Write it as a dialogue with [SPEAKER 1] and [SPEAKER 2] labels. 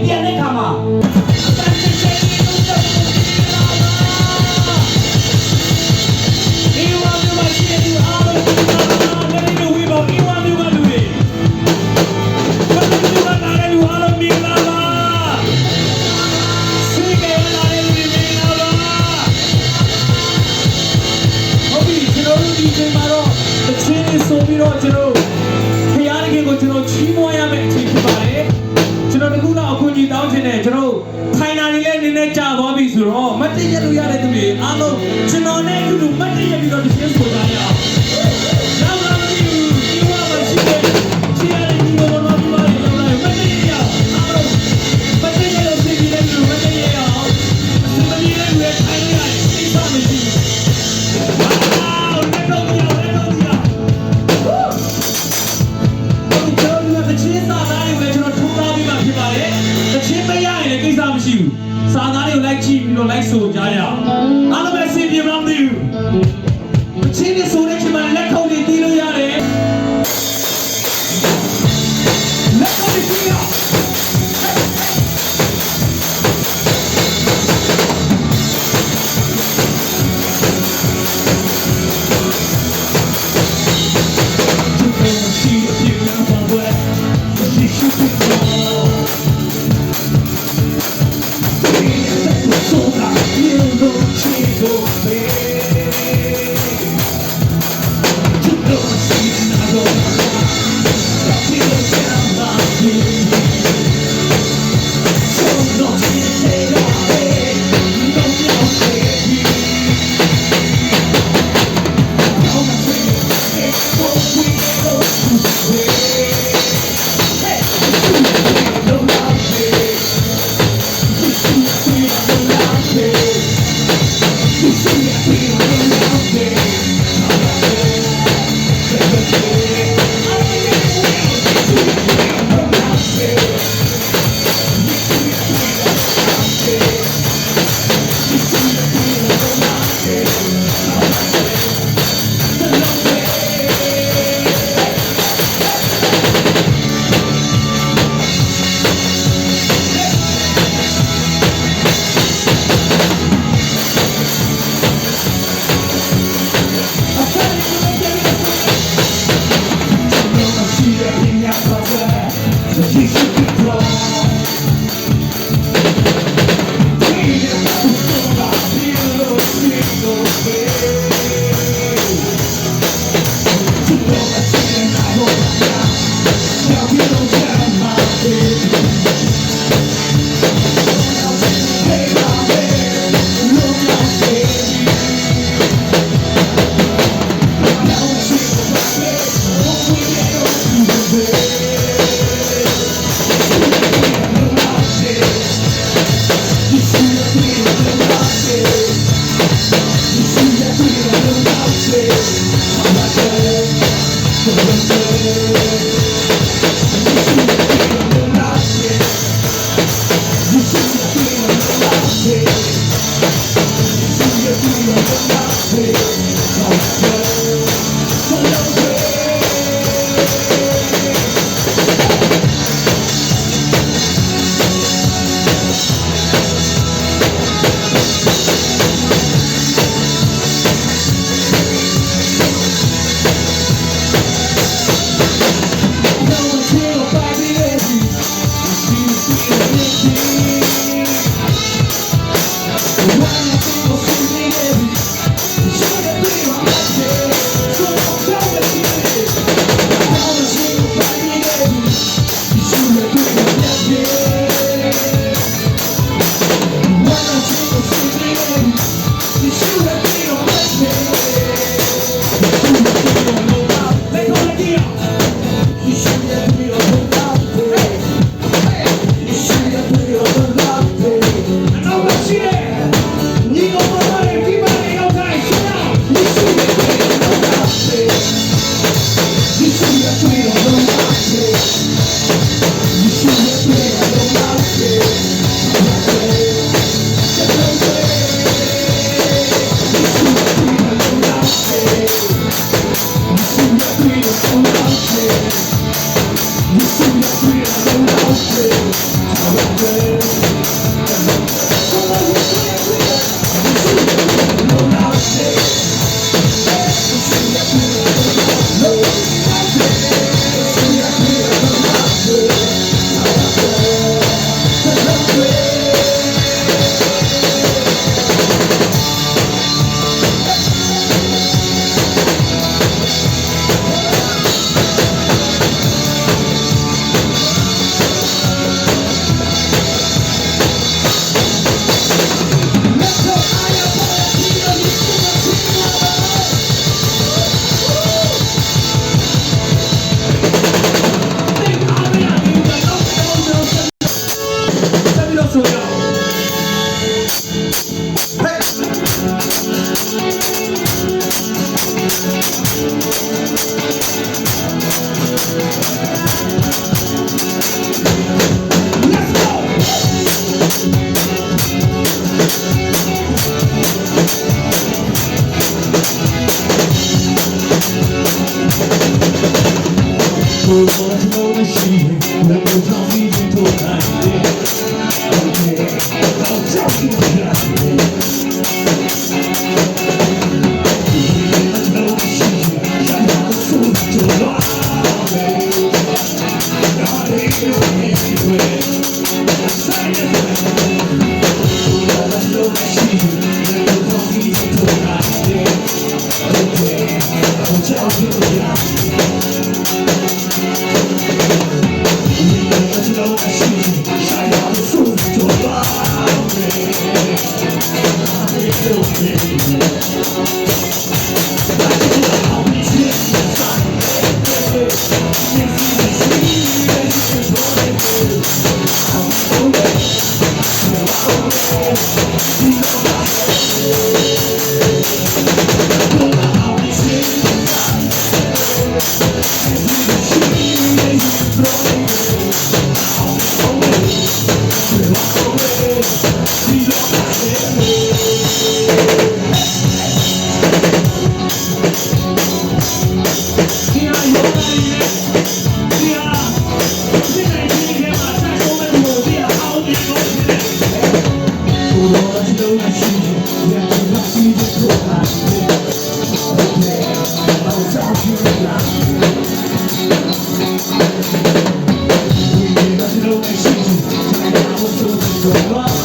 [SPEAKER 1] ပြန်တဲ့ခါမှာဆိုပြီးတော့ကျွန်တော်ဖျားတကယ်ကိုကျွန်တော်ချီးမွမ်းရမယ့်အချိန်ဖြစ်ပါတယ်ကျွန်တော်တကူတော့အခုညီတောင်းချင်တယ်ကျွန်တော်ထိုင်တာတွေလည်းနည်းနည်းကြာသွားပြီဆိုတော့မတ်တည့်ရလို့ရတဲ့သူတွေအားလုံးကျွန်တော်နဲ့အတူတူမတ်တည့်ရပြီးတော့ဒီချင်းဆိုကြရအောင်နောက်လာပြီဒီဝါမရှိတဲ့ချီးရတဲ့ဒီဘောနော်ဒီပါလေးလောက်လိုက်မတ်တည့်ရအောင်အားလုံးမတ်တည့်ရလို့စီပြီးလည်းမတ်တည့်ရအောင်အစမကြီးလည်းထိုင်လိုက်စိတ်ပါမရှိစာသားတွေကိုလိုက်ကြည့်ပြီးတော့လိုက်ဆိုကြရအောင်အားလုံးပဲစီပြေမလားမသိဘူးအချင်းတွေဆိုတဲ့ချိန်မှာလက်ခုပ်တွေတီးလို့ရတယ်လက်ခုပ်တွေတီးရ ဆိုရအောင်ဟဲ့ Let's go 我我的心能够让你多看一点 OK 好照顾你啊我的心想要说就乱哪里有你会再见我的心能够让你多看一点 OK 好照顾你啊我